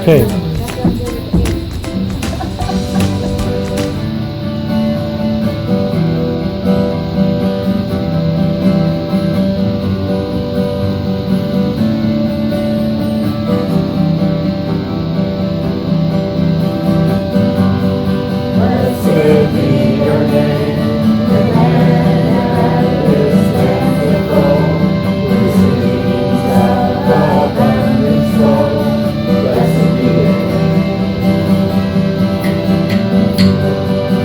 Okay. Blessed be your name, the land that is plentiful, with streams of abundant flow. Blessed be your name.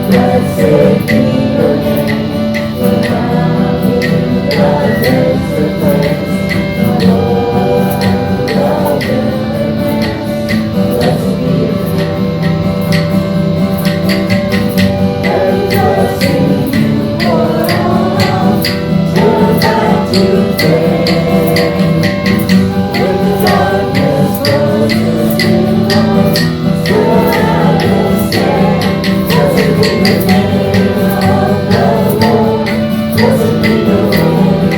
Blessed be your name, the mountain that takes the place, the Lord of wilderness. Blessed be your name. And blessing you pour out, turn back to faith. When the darkness closes in on, still I will stand. Blessed be the name of the Lord. Blessed be the Lord.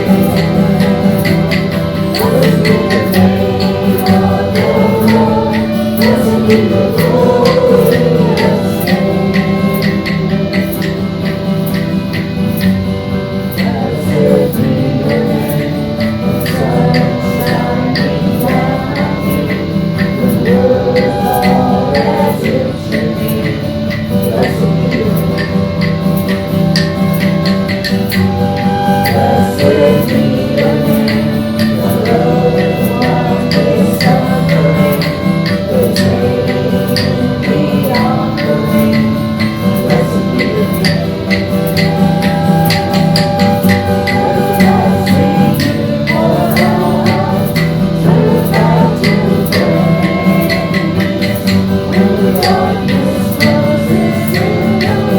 Blessed be the name of the Lord. Blessed be the glorious name. Blessed be your name, the sun shining down on you, the world all as it should be. Blessed be your name. Blessed be your name, the loving one is suffering, proclaiming the offering. Blessed be your name. And blessing you pour out, turn back to praise. When the darkness closes in on,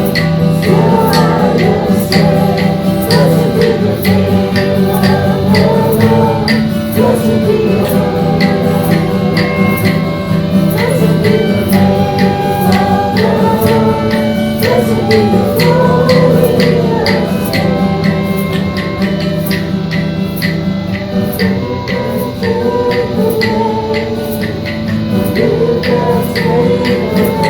still I will stand. Blessed be the name of the Lord. Blessed be your name. Blessed be the name of the Lord. Blessed be the glorious name. Who can take away? Who can take away?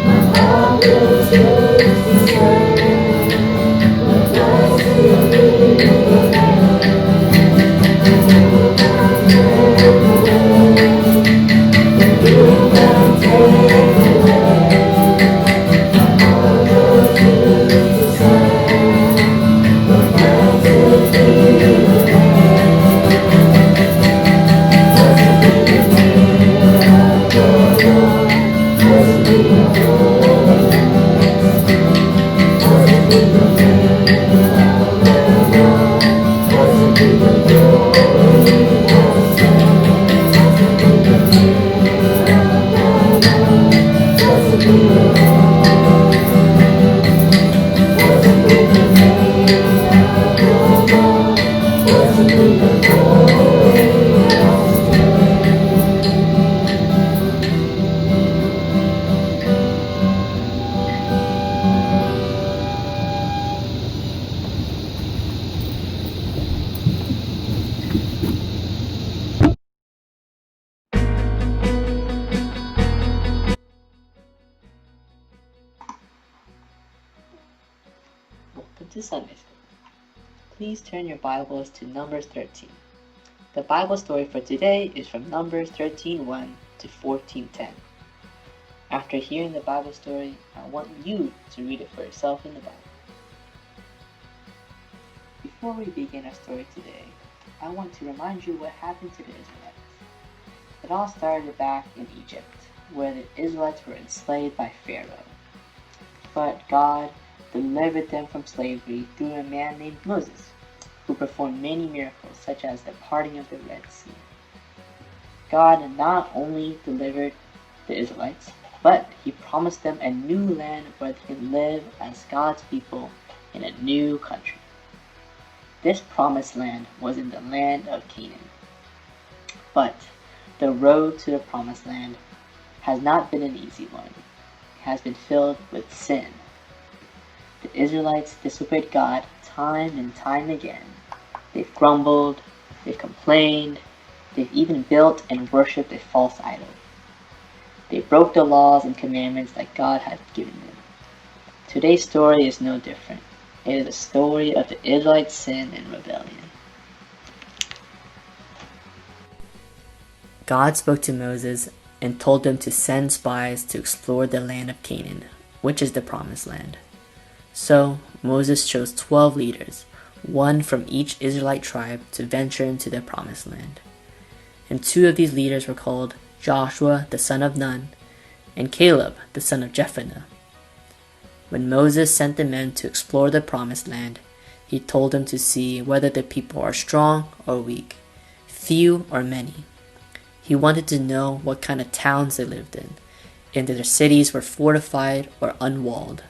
My heart will choose to say, blessed be your name. Who can take away? Who can take away? My heart will choose to say, blessed be your name. Blessed be the name of the Lord. Blessed be your holiness. Blessed be the name of the Lord. Blessed be the glorious name. Blessed be the name of the Lord. Blessed be the Blessed be the name of the Lord. Blessed be the glorious Welcome to Sunday School. Please turn your Bibles to Numbers 13. The Bible story for today is from Numbers 13:1 to 14:10. After hearing the Bible story, I want you to read it for yourself in the Bible. Before we begin our story today, I want to remind you what happened to the Israelites. It all started back in Egypt, where the Israelites were enslaved by Pharaoh. But God delivered them from slavery through a man named Moses, who performed many miracles such as the parting of the Red Sea. God not only delivered the Israelites, but he promised them a new land where they could live as God's people in a new country. This promised land was in the land of Canaan. But the road to the promised land has not been an easy one. It has been filled with sin. The Israelites disobeyed God time and time again. They've grumbled, they've complained, They even built and worshipped a false idol. They broke the laws and commandments that God had given them. Today's story is no different. It is a story of the Israelites' sin and rebellion. God spoke to Moses and told him to send spies to explore the land of Canaan, which is the promised land. So Moses chose 12 leaders, one from each Israelite tribe, to venture into the promised land. And 2 of these leaders were called Joshua the son of Nun and Caleb the son of Jephunneh. When Moses sent the men to explore the promised land, he told them to see whether the people are strong or weak, few or many. He wanted to know what kind of towns they lived in, and if their cities were fortified or unwalled.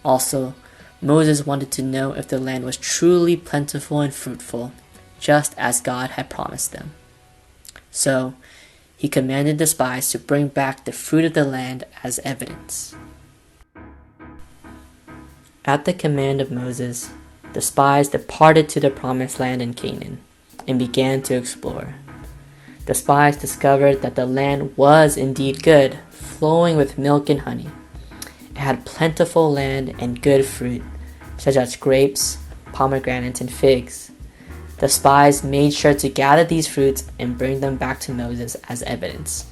Also, Moses wanted to know if the land was truly plentiful and fruitful, just as God had promised them. So, he commanded the spies to bring back the fruit of the land as evidence. At the command of Moses, the spies departed to the promised land in Canaan and began to explore. The spies discovered that the land was indeed good, flowing with milk and honey. It had plentiful land and good fruit, such as grapes, pomegranates, and figs. The spies made sure to gather these fruits and bring them back to Moses as evidence.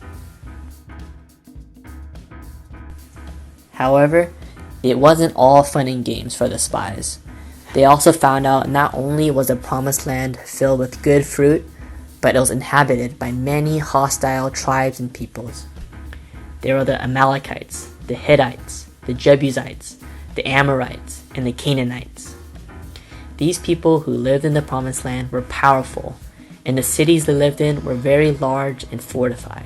However, it wasn't all fun and games for the spies. They also found out not only was the promised land filled with good fruit, but it was inhabited by many hostile tribes and peoples. There were the Amalekites, the Hittites, the Jebusites, the Amorites, and the Canaanites. These people who lived in the promised land were powerful, and the cities they lived in were very large and fortified.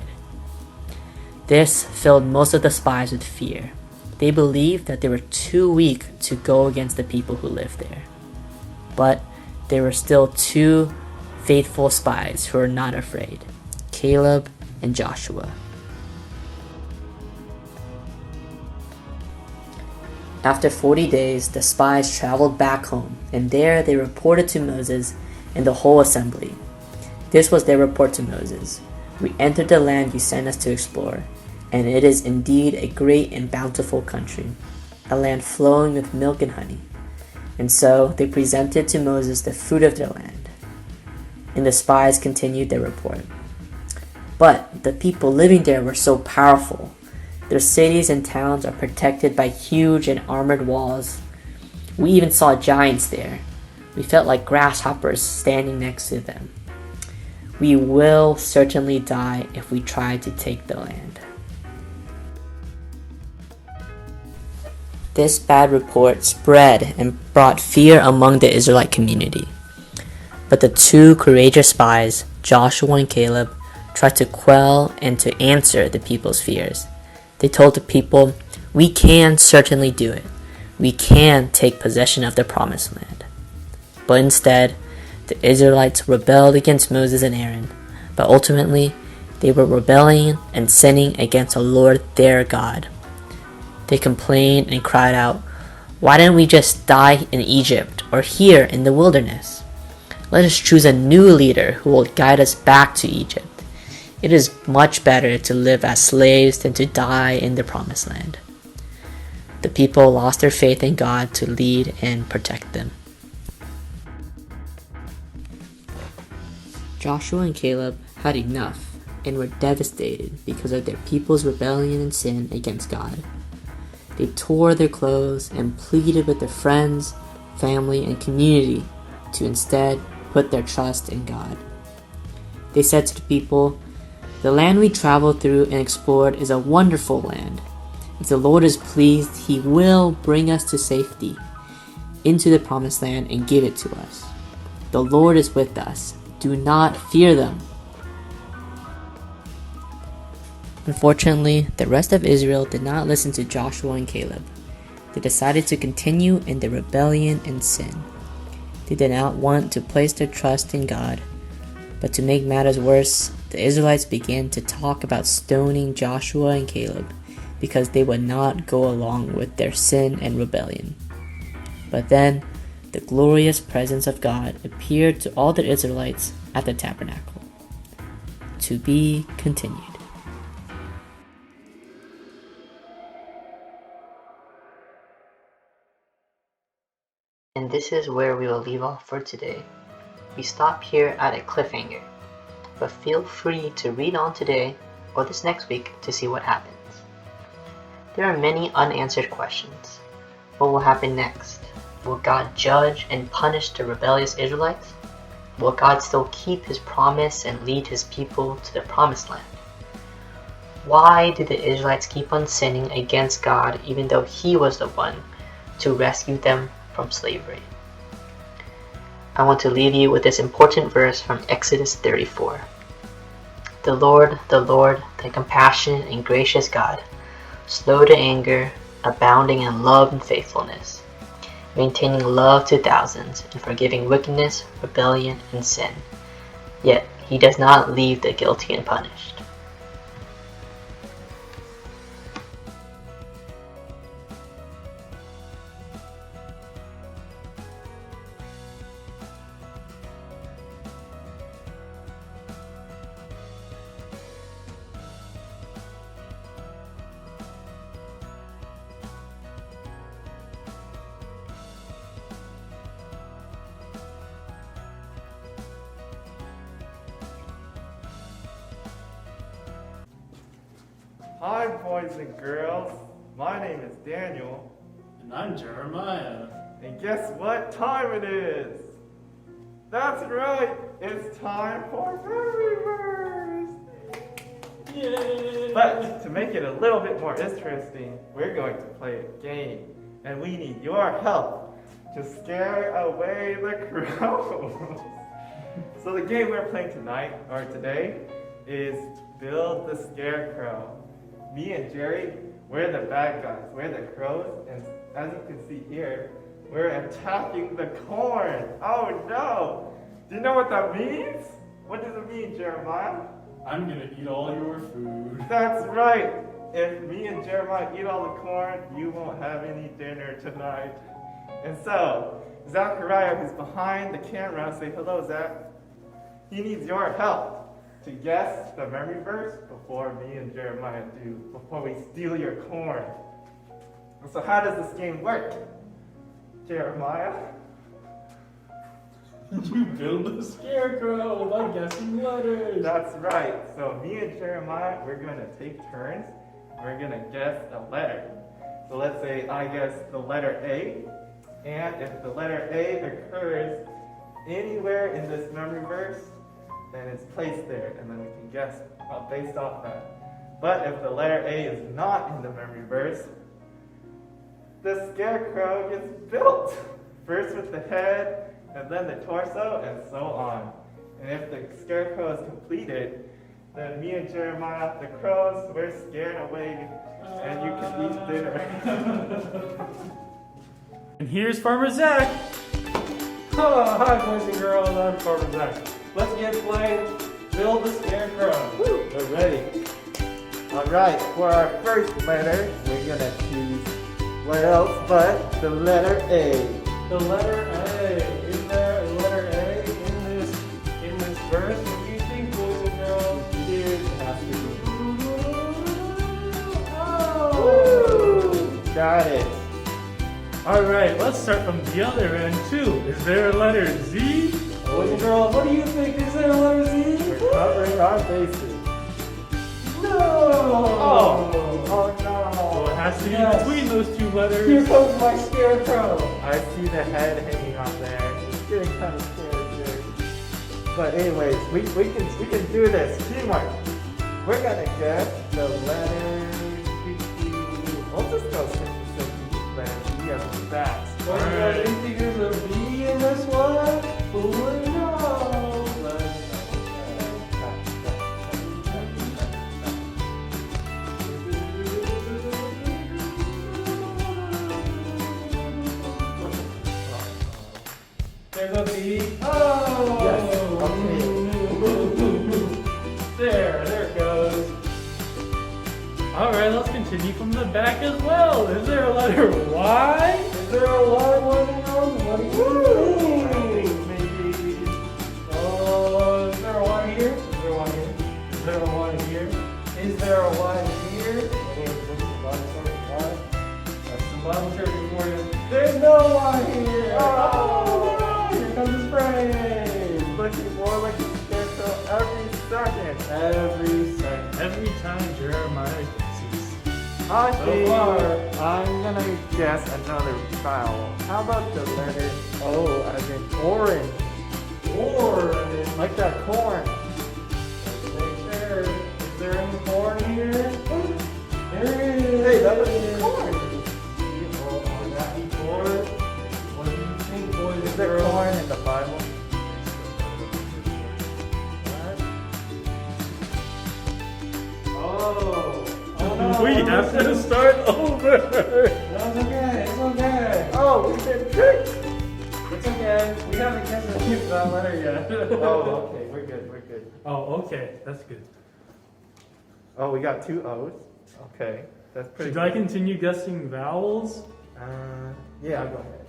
This filled most of the spies with fear. They believed that they were too weak to go against the people who lived there. But there were still 2 faithful spies who were not afraid, Caleb and Joshua. After 40 days, the spies traveled back home, and there they reported to Moses and the whole assembly. This was their report to Moses. We entered the land you sent us to explore, and it is indeed a great and bountiful country, a land flowing with milk and honey. And so they presented to Moses the fruit of their land. And the spies continued their report. But the people living there were so powerful. Their cities and towns are protected by huge and armored walls. We even saw giants there. We felt like grasshoppers standing next to them. We will certainly die if we try to take the land. This bad report spread and brought fear among the Israelite community. But the 2 courageous spies, Joshua and Caleb, tried to quell and to answer the people's fears. They told the people, "We can certainly do it. We can take possession of the promised land." But instead, the Israelites rebelled against Moses and Aaron. But ultimately, they were rebelling and sinning against the Lord their God. They complained and cried out, "Why didn't we just die in Egypt or here in the wilderness? Let us choose a new leader who will guide us back to Egypt. It is much better to live as slaves than to die in the promised land." The people lost their faith in God to lead and protect them. Joshua and Caleb had enough and were devastated because of their people's rebellion and sin against God. They tore their clothes and pleaded with their friends, family, and community to instead put their trust in God. They said to the people, "The land we traveled through and explored is a wonderful land. If the Lord is pleased, He will bring us to safety into the promised land and give it to us. The Lord is with us. Do not fear them." Unfortunately, the rest of Israel did not listen to Joshua and Caleb. They decided to continue in their rebellion and sin. They did not want to place their trust in God. But to make matters worse, the Israelites began to talk about stoning Joshua and Caleb because they would not go along with their sin and rebellion. But then, the glorious presence of God appeared to all the Israelites at the tabernacle. To be continued. And this is where we will leave off for today. We stop here at a cliffhanger, but feel free to read on today or this next week to see what happens. There are many unanswered questions. What will happen next? Will God judge and punish the rebellious Israelites? Will God still keep his promise and lead his people to the promised land? Why did the Israelites keep on sinning against God even though he was the one to rescue them from slavery? I want to leave you with this important verse from Exodus 34. The Lord, the compassionate and gracious God, slow to anger, abounding in love and faithfulness, maintaining love to thousands, and forgiving wickedness, rebellion, and sin. Yet he does not leave the guilty unpunished. Hi, boys and girls. My name is Daniel. And I'm Jeremiah. And guess what time it is? That's right, it's time for Memory Verse. Yay! But to make it a little bit more interesting, we're going to play a game. And we need your help to scare away the crows. So the game we're playing tonight, or today, is Build the Scarecrow. Me and Jerry, we're the bad guys. We're the crows, and as you can see here, we're attacking the corn. Oh no! Do you know what that means? What does it mean, Jeremiah? I'm gonna eat all your food. That's right. If me and Jeremiah eat all the corn, you won't have any dinner tonight. And so, Zachariah, who's behind the camera, say hello, Zach. He needs your help to guess the memory verse before me and Jeremiah do, before we steal your corn. So how does this game work, Jeremiah? You build a scarecrow by guessing letters. That's right. So me and Jeremiah, we're going to take turns. We're going to guess a letter. So let's say I guess the letter A. And if the letter A occurs anywhere in this memory verse, then it's placed there, and then we can guess based off that. But if the letter A is not in the memory verse, the scarecrow gets built. First with the head, and then the torso, and so on. And if the scarecrow is completed, then me and Jeremiah, the crows, we're scared away, and you can eat dinner. And here's Farmer Zach. Oh, hi, boys and girls. I'm Farmer Zach. Let's get playing Build the Scarecrow. Woo, we're ready. All right, for our first letter, we're gonna choose what else but the letter A. The letter A. Is there a letter A in this verse? What do you think, boys and girls? It has to be. Oh! Got it. All right, let's start from the other end too. Is there a letter Z? Boys and girls, what do you think? Is there a letter Z? We're covering our bases. No! Oh no. So it has to be Yes. between those two letters. Here comes my scarecrow. I see the head hanging on there. It's getting kind of scared here. But anyways, we can do this. Teamwork. We're gonna guess the letter B. We'll just go simple letter B as a fast. Boys and girls, do you think there's a B in this one? Who would know? There's a B. Oh! Yes, There it goes. Alright, let's continue from the back as well. Is there a letter Y? Is there a Y, boys and girls? What do you think? Maybe. Oh, is there a Y here? Is there a Y here? Is there a Y here? That's some Bible trivia for you. There's no Y here! Oh, no! Here comes his brain! Looking more like a scarecrow every second. Every second. Every time Jeremiah guesses. I So think far. I'm gonna guess another vowel. How about the letter O as in orange? Orange. Like that corn. Make sure. Is there any corn here? There is. Hey, that was corn. Oh, would that be corn? What do you think, boys Is and there girls? corn in the Bible? Oh. Oh no. We have to start over. No, it's okay. It's okay. Oh, we've been tricked. It's okay. We haven't guessed that letter yet. Oh, okay, we're good, we're good. Oh, okay. That's good. Oh, we got 2 O's. Okay, that's pretty Should I good. continue guessing vowels? Yeah, go ahead.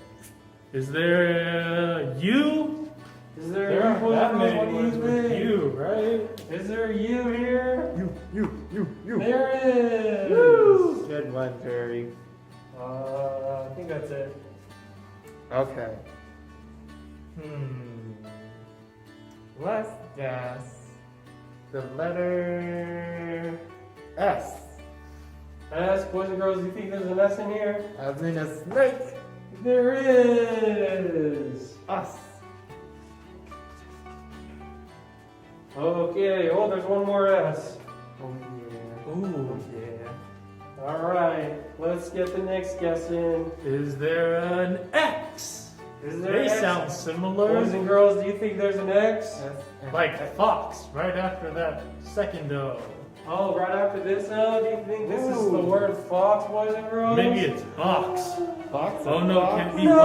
Is there a U? Is there There a aren't that many what do you words with think? U, right? Is there a U here? You. There is. Woo! Good one, Jerry. I think that's it. Okay. Let's guess the letter S. S, boys and girls, do you think there's an S in here? As in a snake. There is. Us. Okay. Oh, there's one more S. Oh yeah. Ooh. Yeah. All right. Let's get the next guess in. Is there an X? Is there They an X? sound similar. Boys and girls, do you think there's an X? S and Like X. Fox, right after that second O. Oh, right after this, do you think this is Ooh. the word fox, boys and girls? Maybe it's Box. Fox. Oh no, it can't be No!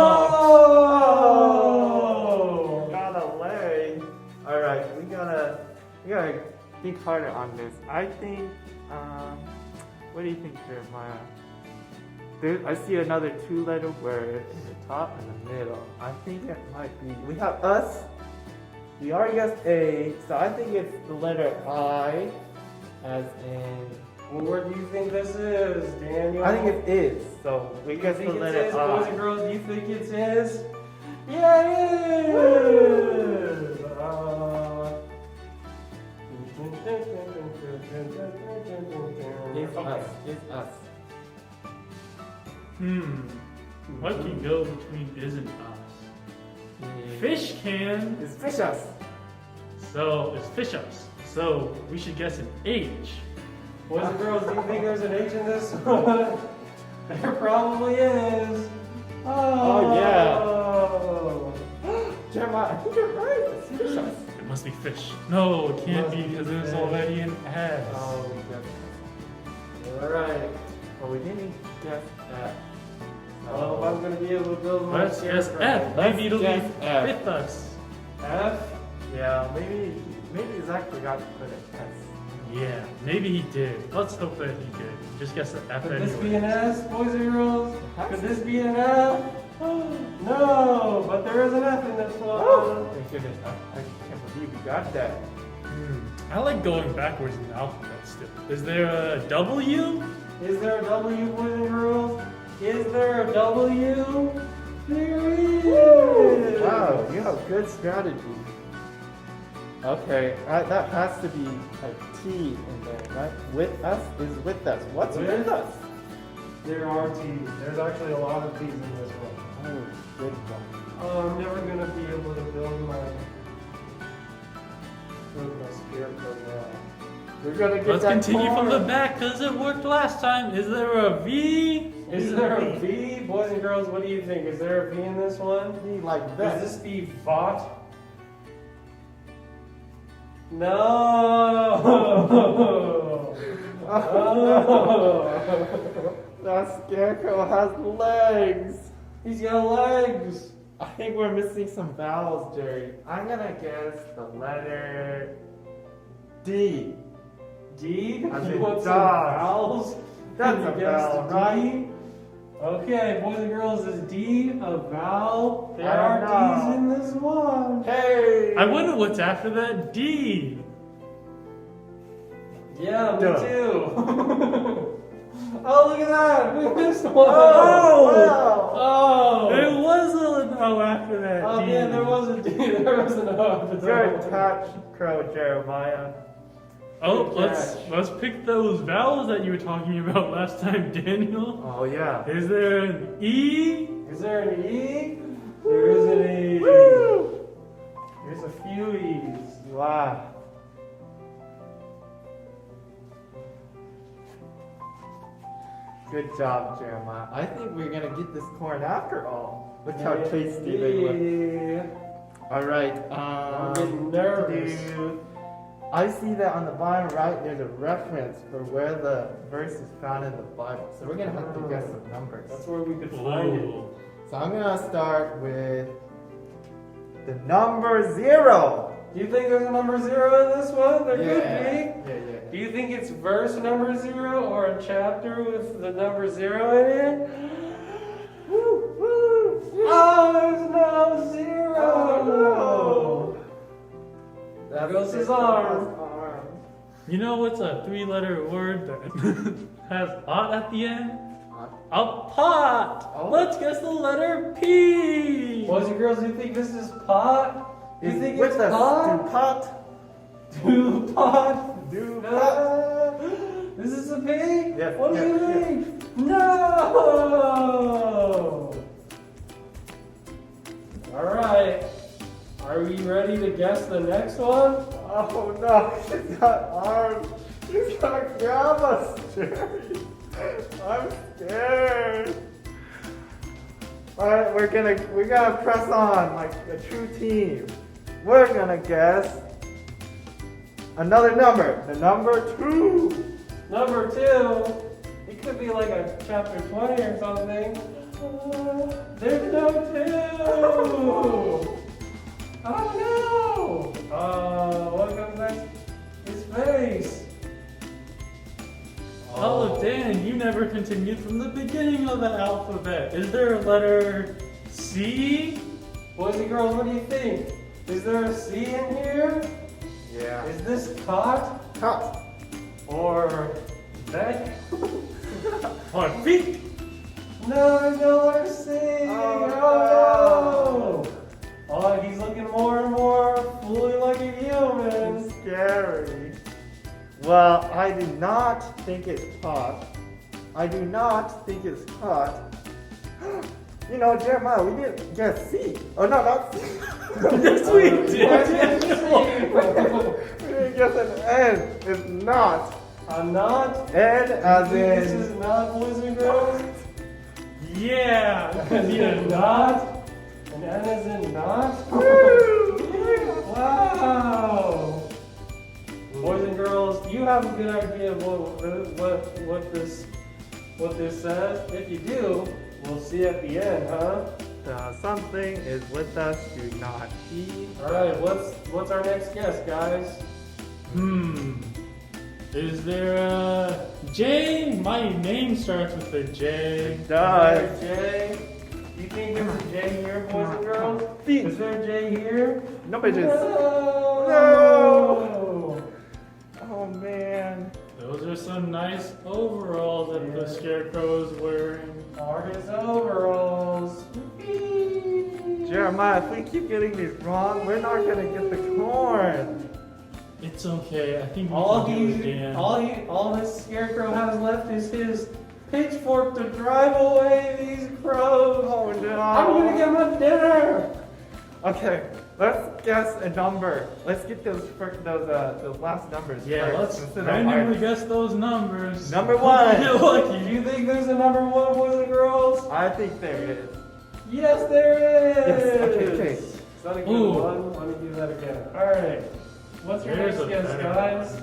Box. Got a leg. All right, we gotta think harder on this. I think. What do you think, Jeremiah? I see another 2-letter word in the top and the middle. I think it might be. We have us. We already guessed A, so I think it's the letter I, as in. Well, where do you think this is, Daniel? I think it is. So we You guess think the it's letter his, boys and I. girls, do you think it's his? Yeah, it is! It's us. It's us. What can go between is and us? Fish can. It's fish us. So it's fish ups. So we should guess an H. Boys and girls, do you think there's an H in this one? There probably is. Oh, yeah. Jeremiah, I think you're right. It's fish us. It must be fish. No, it can't Must be be because there's fish. already an S. Oh, we guessed. Alright. Well, we didn't guess that. Well, if I'm gonna be able to build my Let's guess scarecrow. F. Let's Maybe it'll be guess F. with us. F? Yeah, maybe Zach forgot to put an S. Yeah, maybe he did. Let's hope that he did. Just guess the F Could anyway. this be an S, boys and girls? Could this be an F? No, but there is an F in this Oh, one. thank goodness. I can't believe we got that. I like going backwards in the alphabet still. Is there a W? Is there a W, boys and girls? Is there a W? There is! Wow, you have good strategy. Okay, that has to be a T in there, right? With us is with us. What's with us? There are T's. There's actually a lot of T's in this one. Oh, good one. Oh, I'm never gonna be able to build my scarecrow now. We're gonna get Let's that continue from the corn. back because it worked last time. Is there a V? Is there a V? Boys and girls, what do you think? Is there a V in this one? Be like Does that. this be Vought? No! Oh. That scarecrow has legs. He's got legs. I think we're missing some vowels, Jerry. I'm gonna guess the letter D. D? As You in want some dog. vowels? That's Can you a guess vowel, the right? D? Okay, boys and girls, is D a vowel? There I are don't D's in this one. Hey! I wonder what's after that D. D Yeah, me Duh. too. Oh, look at that! We missed one! wow. Oh! There was an O after that. Oh, D. yeah, there was a D. There was an O. Good catch, Crow Jeremiah. Oh, Good let's catch. pick those vowels that you were talking about last time, Daniel. Oh yeah. Is there an E? Is there an E? There is an E. Woo! There's a few E's. Wow. Good job, Jeremiah. I think we're gonna get this corn after all. Look how tasty they look. Yeah. All right. I'm getting nervous. I see that on the bottom right, there's a reference for where the verse is found in the Bible. So we're gonna have to guess some numbers. That's where we could find it. Ooh. So I'm gonna start with the number 0. Do you think there's a number 0 in this one? There could Yeah, be. yeah. Do you think it's verse number 0 or a chapter with the number 0 in it? Woo, woo. Oh, there's no 0. Oh, no. There goes his arm. You know what's a 3-letter word that has "ot" at the end? A pot. Oh. Let's guess the letter P. Boys and girls, do you think this is pot? Do you Is think with it's us pot? to pot? Do pot? Do pot? This is a P? Yes, What do yes, you yes. think? No! Alright. Are we ready to guess the next one? Oh no, he's got arms. He's gonna grab us, Jerry. I'm scared. Alright, we're gonna press on like a true team. We're gonna guess another number. The number 2. Number 2. It could be like a chapter 20 or something. There's no 2. Oh no! What comes next? His face. Oh, Dan, you never continued from the beginning of the alphabet. Is there a letter C? Boys and girls, what do you think? Is there a C in here? Yeah. Is this cot Cut. or neck? Or feet? No, there's no letter C. Oh, no. Oh, he's looking more and more fully like a human. Scary. Well, I do not think it's pot. I do not think it's pot. You know, Jeremiah, we didn't guess C. Oh no, not C. Yes, we did. We didn't guess an N. It's not. I'm not. N as This in. is not boys and girls. Yeah. Because he is not. And N is in not. Wow. Boys and girls, you have a good idea of what this says. If you do, we'll see at the end, huh? Something is with us. Do not eat. All right. What's our next guess, guys? Is there a J? My name starts with a J. Is there a J? Do you think there's a J here, boys and girls? Is there a J here? No bitches. No. Oh man. Those are some nice overalls that the scarecrow is wearing. Are his overalls? Jeremiah, if we keep getting these wrong, we're not gonna get the corn. It's okay. I think we All can do it, Dan. all this scarecrow has left is his pitchfork to drive away these crows. Oh no. I'm gonna get my dinner. Okay, let's guess a number. Let's get those last numbers. Yeah, first, let's instead of randomly ours. guess those numbers. Number Hope 1. you get Do lucky. you think there's a number 1, boys and girls? I think there is. Yes, there is. Yes, okay. Is that a good Ooh. one? Let me do that again. All right. What's your There's next a guess, better guys?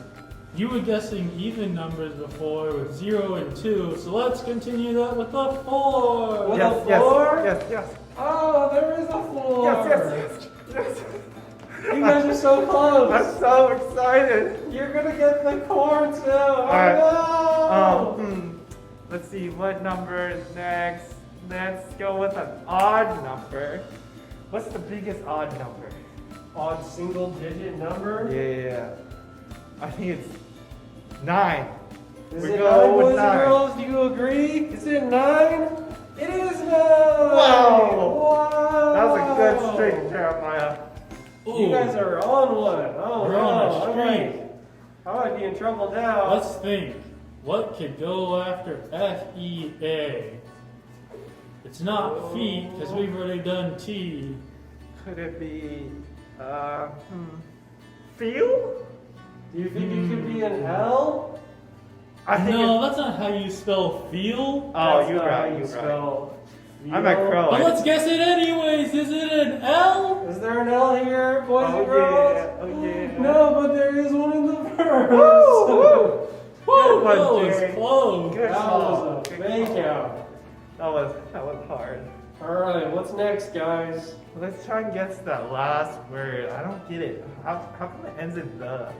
You were guessing even numbers before with 0 and 2, so let's continue that with the 4. With Yes, a yes, 4? yes, yes. Oh, there is a 4. Yes. You guys are so close. I'm so excited. You're gonna get the corn too. right. Oh, no. Let's see what number is next. Let's go with an odd number. What's the biggest odd number? Odd single digit number. Yeah. I think it's 9. Is We're it going 9, with boys and 9. girls? Do you agree? Is it 9? It is 9! Wow! Wow! That was a good streak, Jeremiah. You guys are on one. Oh, We're no. on a All streak. right. I might be in trouble now. Let's think. What could go after F-E-A? It's not feet, because we've already done T. Could it be, feel? Do you think it could be an L? I think No, that's not how you spell feel. Oh, That's you're not how right, you you're right. spell I'm a feel. crow. But let's guess it anyways. Is it an L? Is there an L here, boys Oh, and girls? yeah. Oh, yeah. No, but there is one in the verse. Woo! Woo, one, that was Jerry. close. Good That call. was a fake out. That was hard. All right, what's next, guys? Let's try and guess that last word. I don't get it. How come it ends in the?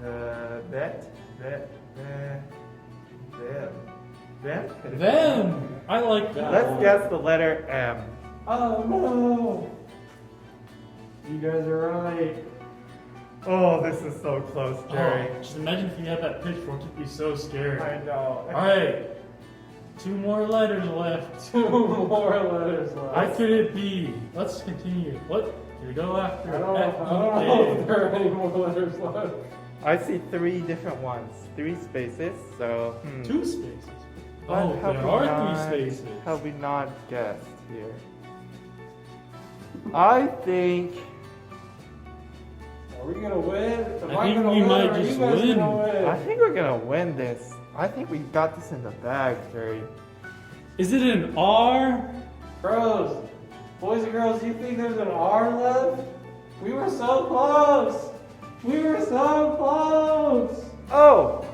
Them. Could it be? Them. I like that. Let's one. guess the letter M. Oh no! You guys are right. Oh, this is so close, Jerry. Oh, just imagine if you had that pitchfork, it'd be so scary. I know. Alright, 2 more letters left. 2 more letters What left. could it be? Let's continue. What could we go after? I don't know if there are any more letters left. I see 3 different ones, 3 spaces. So 2 spaces. But Oh, have there we are not- 3 spaces. Have we not guessed here? I think. Are we gonna win? Am I think gonna we win, might or are just you guys win. gonna win? I think we're gonna win this. I think we got this in the bag, Jerry. Is it an R? Bros, boys and girls, do you think there's an R left? We were so close. We were so close. Oh!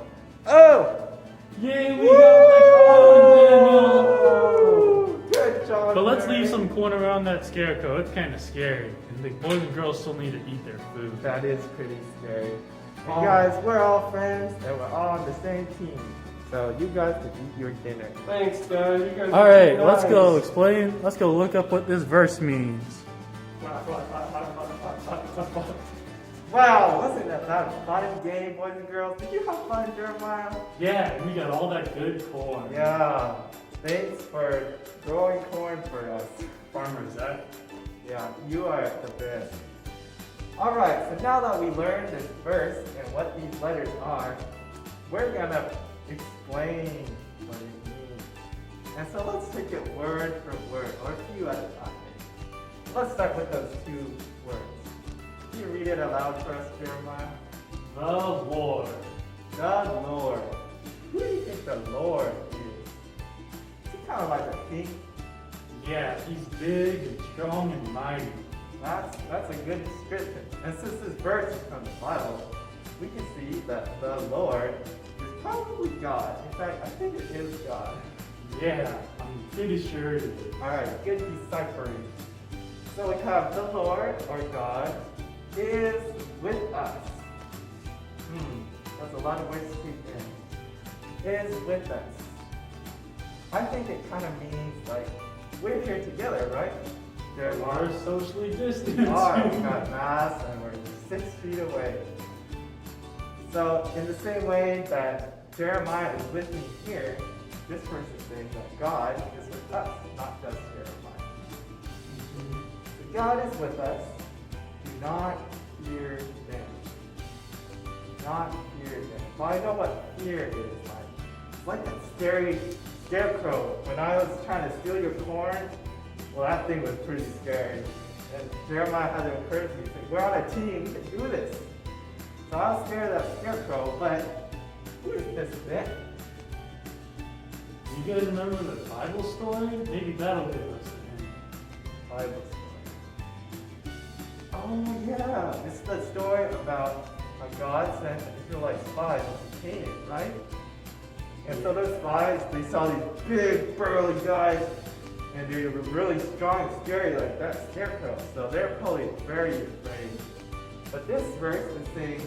Yay, we got the Daniel. Woo! Good job. But let's Jerry. leave some corn around that scarecrow. It's kind of scary. And the boys and girls still need to eat their food. That is pretty scary. Oh. And guys, we're all friends and we're all on the same team. So you guys can eat your dinner. Thanks, guys. You guys. All are right, too let's go nice. explain. Let's go look up what this verse means. Wow, wasn't that a fun game, boys and girls? Did you have fun, Jeremiah? Yeah, and we got all that good corn. Yeah. Thanks for growing corn for us. Farmer Zach. Yeah, you are the best. Alright, so now that we learned this verse and what these letters are, we're gonna explain what it means. And so let's take it word for word, or a few at a time. Let's start with those 2 words. Can you read it aloud for us, Jeremiah? The Lord. The Lord. Who do you think the Lord is? Is he kind of like a king? Yeah, he's big and strong and mighty. That's a good description. And since this verse is from the Bible, we can see that the Lord is probably God. In fact, I think it is God. Yeah, I'm pretty sure it is. Alright, good deciphering. So we have the Lord, or God, is with us. That's a lot of words to keep in. Is with us. I think it kind of means like we're here together, right? We're socially distant. We are. We got masks and we're 6 feet away. So in the same way that Jeremiah is with me here, this verse is saying that God is with us, not just Jeremiah. So God is with us. Do not fear them. Do not fear them. Well, I know what fear is like. It's like that scary scarecrow. When I was trying to steal your corn, well, that thing was pretty scary. And Jeremiah had to encourage me, say, we're on a team, we can do this. So I was scared of that scarecrow, but who is this then? Do you guys remember the Bible story? Maybe that'll give us the hint. Bible story. Oh yeah, it's the story about how God sent Israelite spies into Canaan, right? And so those spies, they saw these big burly guys, and they were really strong and scary like that scarecrow. So they're probably very afraid. But this verse is saying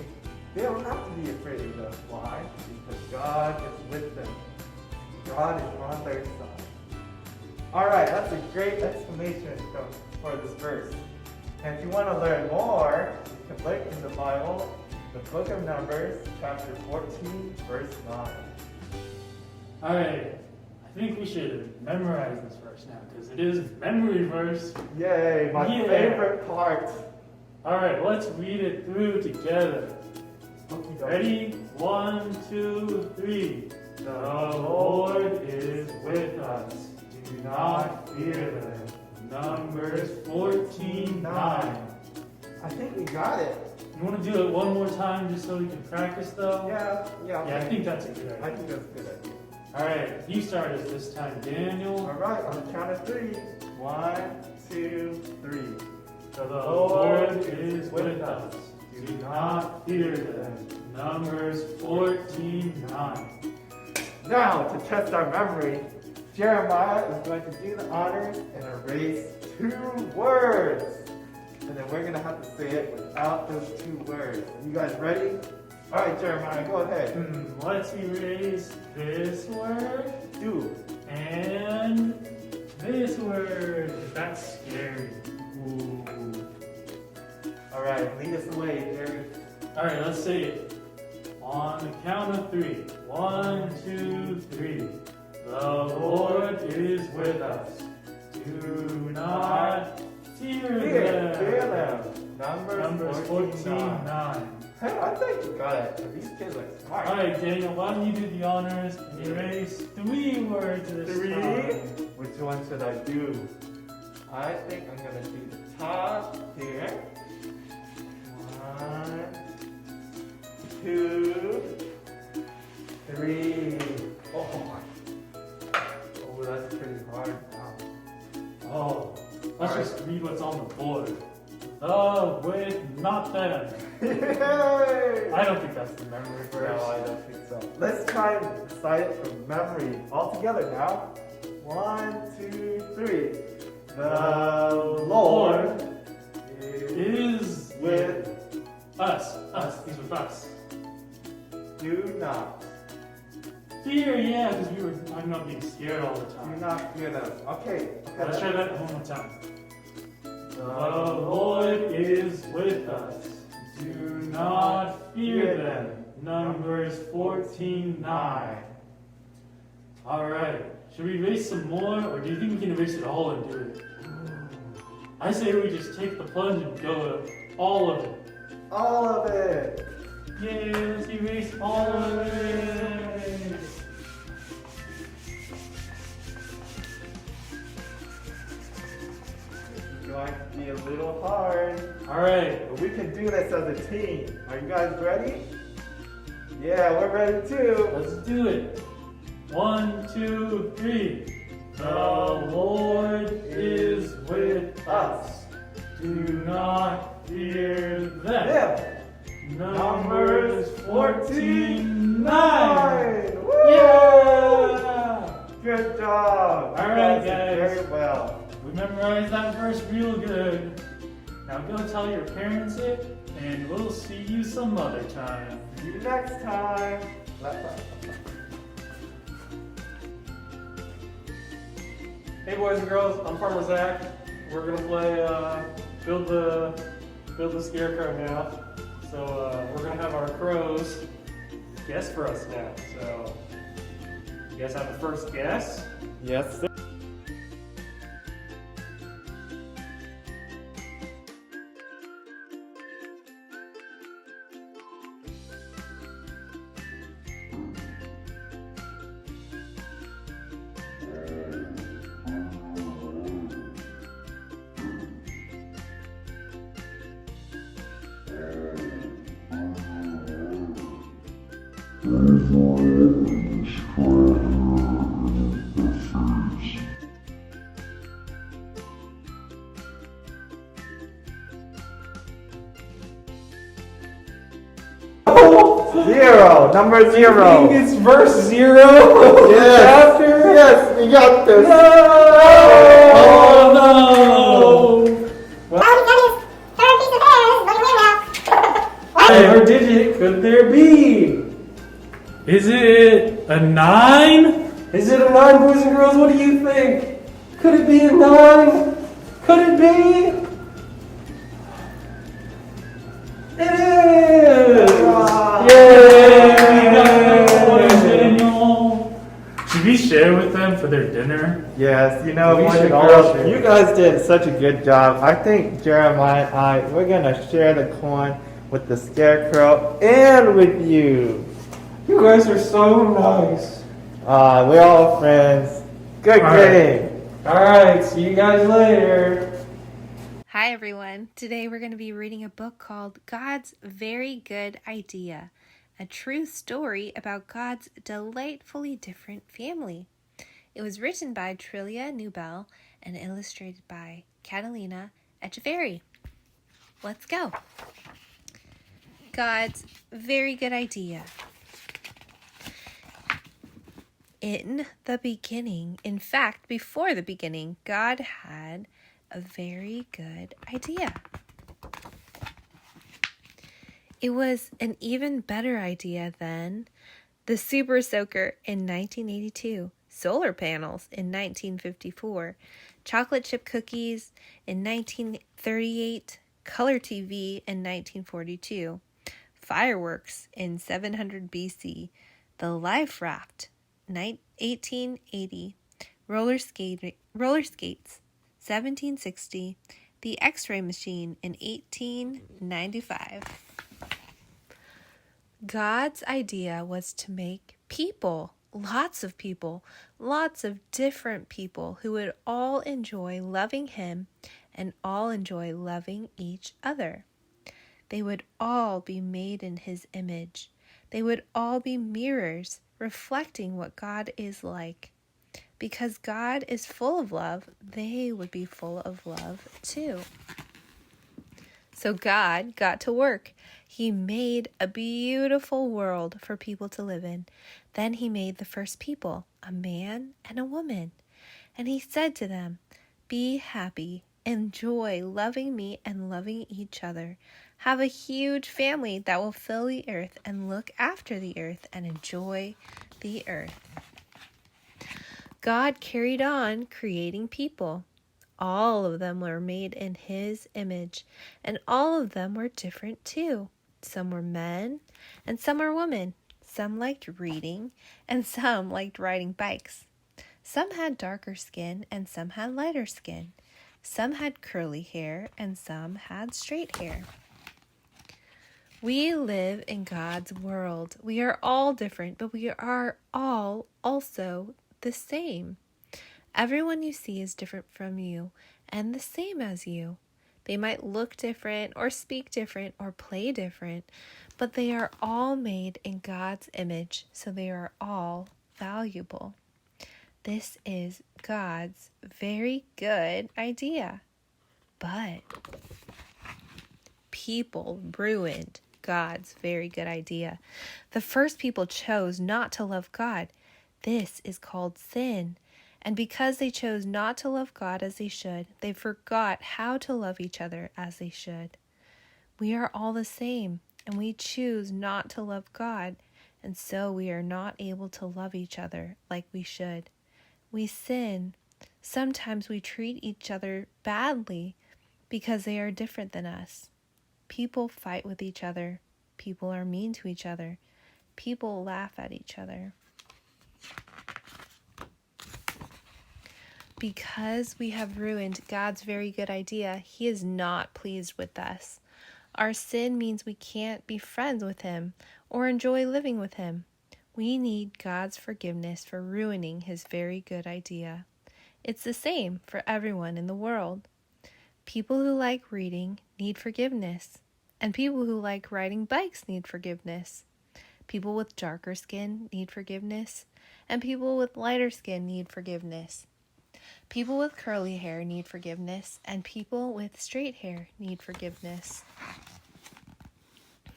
they don't have to be afraid of them. Why? Because God is with them. God is on their side. Alright, that's a great explanation for this verse. And if you want to learn more, you can look in the Bible the book of Numbers, chapter 14, verse 9. Alright, I think we should memorize this verse now because it is memory verse. Yay, my Yeah. favorite part. Alright, let's read it through together. Ready? 1, 2, 3. The Lord is with us. Do not fear them. Numbers 14:9. I think we got it. You want to do it one more time just so we can practice though? Yeah. Yeah, I think that's a good I idea. think that's a good idea. Alright, you start us this time, Daniel. All right, on the count of 3. 1, 2, 3. The Lord is with us. Do not fear them. Numbers 14:9. Now, to test our memory, Jeremiah is going to do the honors and erase 2 words. And then we're going to have to say it without those 2 words. You guys ready? All right, Jeremiah, go ahead. Let's erase this word Do. and this word. That's scary. Ooh. All right, lead us away, Jerry. Alright, let's say it. On the count of 3. 1, 2, 3. The Lord is with us. Do not fear them. Fear them. Numbers 14:9. 14:9. Hey, I think you got it. These kids are smart. Alright, Daniel, why don't you do the honors and erase 3 words this 3. time? Which one should I do? I think I'm gonna do the top here. 1, 2, 3. Oh, that's pretty hard. Wow. Oh, let's Alright. just read what's on the board. The with, not them. Yay! I don't think that's the memory verse. No, I don't think so. Let's try and recite it from memory. All together now. 1, 2, 3. The Lord Is with us. Us. He's with us. do not. Fear, yeah, because we were talking about being scared all the Do time. not fear them. Okay. Let's try that one more time. The Lord is with us. Do not fear them. Numbers 14:9. Alright. Should we erase some more, or do you think we can erase it all and do it? I say we just take the plunge and go with all of it. All of it. Yay, let's erase all of it. It's going to be a little hard. Alright. But we can do this as a team. Are you guys ready? Yeah, we're ready too. Let's do it. 1, 2, 3. The Lord is with us. Do not fear them. Them. Numbers 14:9. 9. Woo! Yeah! Good job. All You right, did guys. Very well. We memorized that verse real good. Now go tell your parents it, and we'll see you some other time. See you next time. Hey boys and girls, I'm Farmer Zach. We're gonna play build the scarecrow now. So we're gonna have our crows guess for us now. So you guys have the first guess? Yes, sir. Zero. Number 0. It's verse 0. Yes. Chapter. Yes, we got this. Oh no! What digit could there be? Is it a 9? Is it a 9, boys and girls? What do you think? Could it be a 9? Could it be? It is! for their dinner? Yes, you We know, boys should and all girls, share. you guys did such a good job. I think Jeremiah and I, we're gonna share the corn with the scarecrow and with you. You guys are so nice. We're all friends. Good All right. game. All right, see you guys later. Hi everyone. Today we're going to be reading a book called God's Very Good Idea, a true story about God's delightfully different family. It was written by Trillia Newbell and illustrated by Catalina Echeverry. Let's go. God's Very Good Idea. In the beginning, in fact, before the beginning, God had a very good idea. It was an even better idea than the Super Soaker in 1982, solar panels in 1954, chocolate chip cookies in 1938, color TV in 1942, fireworks in 700 BC, the life raft 1880, roller skates 1760, the X-ray machine in 1895. God's idea was to make people, lots of different people who would all enjoy loving Him and all enjoy loving each other. They would all be made in His image. They would all be mirrors reflecting what God is like. Because God is full of love, they would be full of love too. So God got to work. He made a beautiful world for people to live in. Then He made the first people, a man and a woman. And He said to them, "Be happy, enjoy loving me and loving each other. Have a huge family that will fill the earth and look after the earth and enjoy the earth." God carried on creating people. All of them were made in His image, and all of them were different too. Some were men, and some were women. Some liked reading, and some liked riding bikes. Some had darker skin, and some had lighter skin. Some had curly hair, and some had straight hair. We live in God's world. We are all different, but we are all also the same. Everyone you see is different from you and the same as you. They might look different or speak different or play different, but they are all made in God's image, so they are all valuable. This is God's very good idea. But people ruined God's very good idea. The first people chose not to love God. This is called sin. And because they chose not to love God as they should, they forgot how to love each other as they should. We are all the same, and we choose not to love God, and so we are not able to love each other like we should. We sin. Sometimes we treat each other badly because they are different than us. People fight with each other. People are mean to each other. People laugh at each other. Because we have ruined God's very good idea, He is not pleased with us. Our sin means we can't be friends with Him or enjoy living with Him. We need God's forgiveness for ruining His very good idea. It's the same for everyone in the world. People who like reading need forgiveness, and people who like riding bikes need forgiveness. People with darker skin need forgiveness, and people with lighter skin need forgiveness. People with curly hair need forgiveness, and people with straight hair need forgiveness.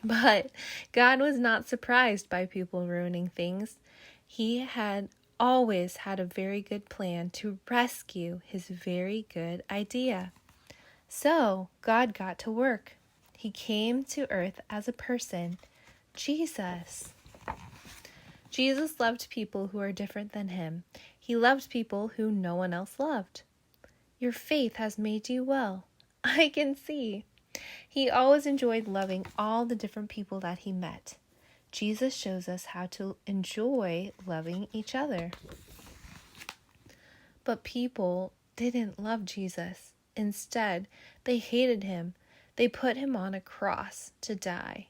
But God was not surprised by people ruining things. He had always had a very good plan to rescue His very good idea. So God got to work. He came to earth as a person, Jesus. Jesus loved people who are different than Him. He loved people who no one else loved. Your faith has made you well. I can see. He always enjoyed loving all the different people that He met. Jesus shows us how to enjoy loving each other. But people didn't love Jesus. Instead, they hated him. They put him on a cross to die.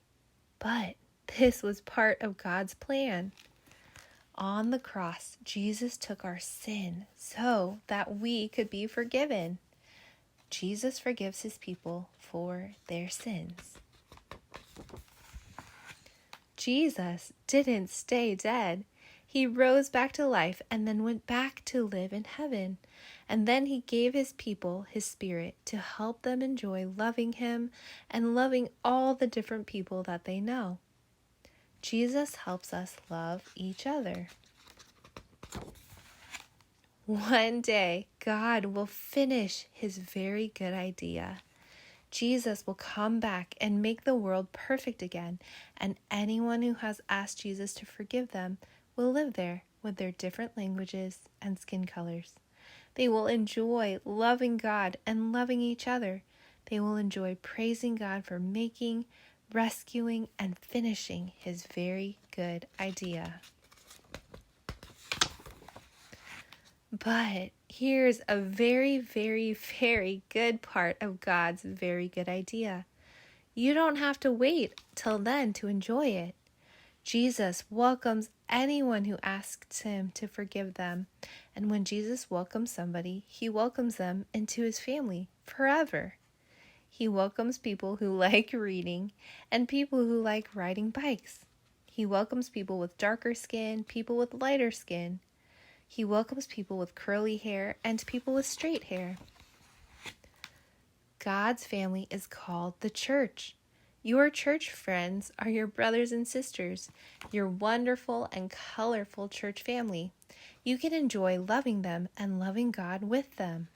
But this was part of God's plan. On the cross, Jesus took our sin so that we could be forgiven. Jesus forgives his people for their sins. Jesus didn't stay dead. He rose back to life and then went back to live in heaven. And then he gave his people his Spirit to help them enjoy loving him and loving all the different people that they know. Jesus helps us love each other. One day, God will finish his very good idea. Jesus will come back and make the world perfect again, and anyone who has asked Jesus to forgive them will live there with their different languages and skin colors. They will enjoy loving God and loving each other. They will enjoy praising God for making, rescuing, and finishing his very good idea. But here's a very, very, very good part of God's very good idea. You don't have to wait till then to enjoy it. Jesus welcomes anyone who asks him to forgive them. And when Jesus welcomes somebody, he welcomes them into his family forever. He welcomes people who like reading and people who like riding bikes. He welcomes people with darker skin, people with lighter skin. He welcomes people with curly hair and people with straight hair. God's family is called the church. Your church friends are your brothers and sisters, your wonderful and colorful church family. You can enjoy loving them and loving God with them.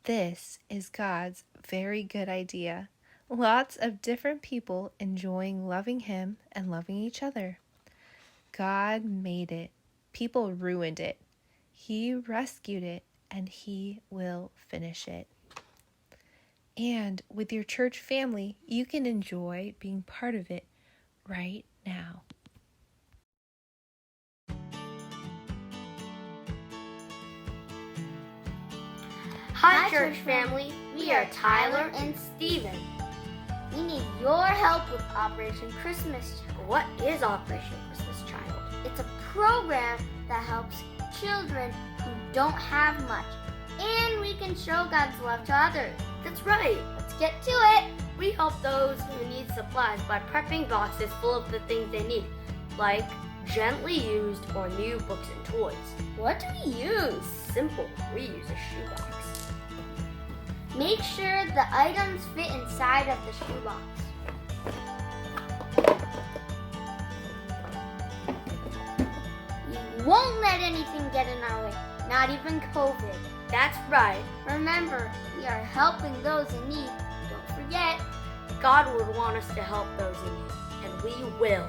This is God's very good idea. Lots of different people enjoying loving him and loving each other. God made it. People ruined it. He rescued it, and he will finish it. And with your church family, you can enjoy being part of it right now. Hi, church family. We are Tyler and Steven. We need your help with Operation Christmas Child. What is Operation Christmas Child? It's a program that helps children who don't have much, and we can show God's love to others. That's right. Let's get to it. We help those who need supplies by prepping boxes full of the things they need, like gently used or new books and toys. What do we use? Simple. We use a shoebox. Make sure the items fit inside of the shoebox. We won't let anything get in our way, not even COVID. That's right. Remember, we are helping those in need. Don't forget, God would want us to help those in need, and we will.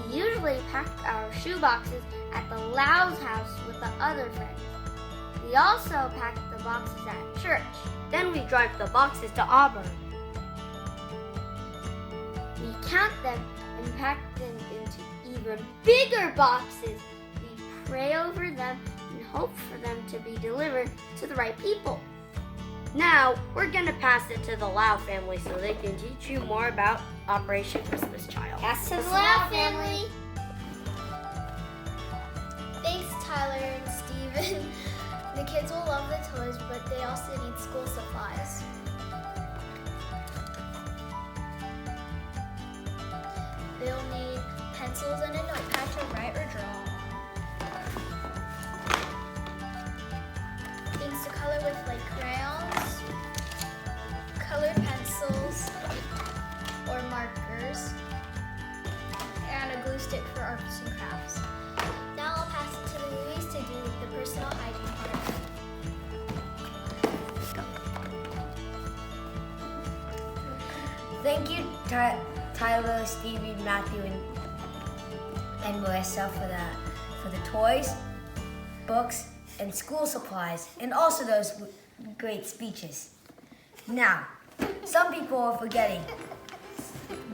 We usually pack our shoeboxes at the Lau's house with the other friends. We also pack the boxes at church. Then we drive the boxes to Auburn. We count them and pack them into even bigger boxes. We pray over them and hope for them to be delivered to the right people. Now, we're going to pass it to the Lau family so they can teach you more about Operation Christmas Child. Pass to the Lau family. Thanks, Tyler and Steven. The kids will love the toys, but they also need school supplies. They'll need pencils and a notepad to write or draw. Things to color with, like crayons, colored pencils or markers, and a glue stick for arts and crafts. Now I'll pass it to Louise to do the personal hygiene part. Thank you, Tyler, Stevie, Matthew, and Melissa for the toys, books, and school supplies, and also those great speeches. Now, some people are forgetting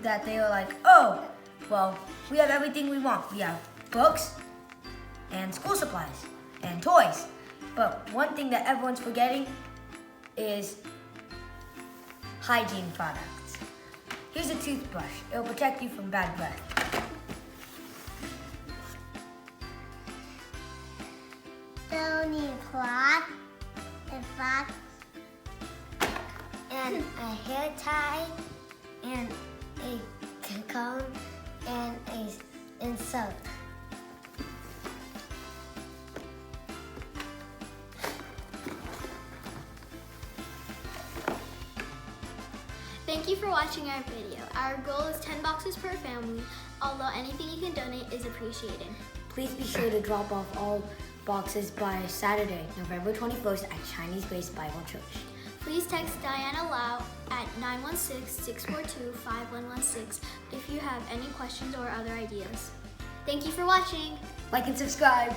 that they are like, oh, well, we have everything we want. We have books and school supplies and toys. But one thing that everyone's forgetting is hygiene products. Here's a toothbrush. It'll protect you from bad breath. They'll need cloth, and fox, and a hair tie, and a comb, and soap. Thank you for watching our video. Our goal is 10 boxes per family, although anything you can donate is appreciated. Please be sure to drop off all boxes by Saturday, November 21st at Chinese Grace Bible Church. Please text Diana Lau at 916-642-5116 if you have any questions or other ideas. Thank you for watching. Like and subscribe.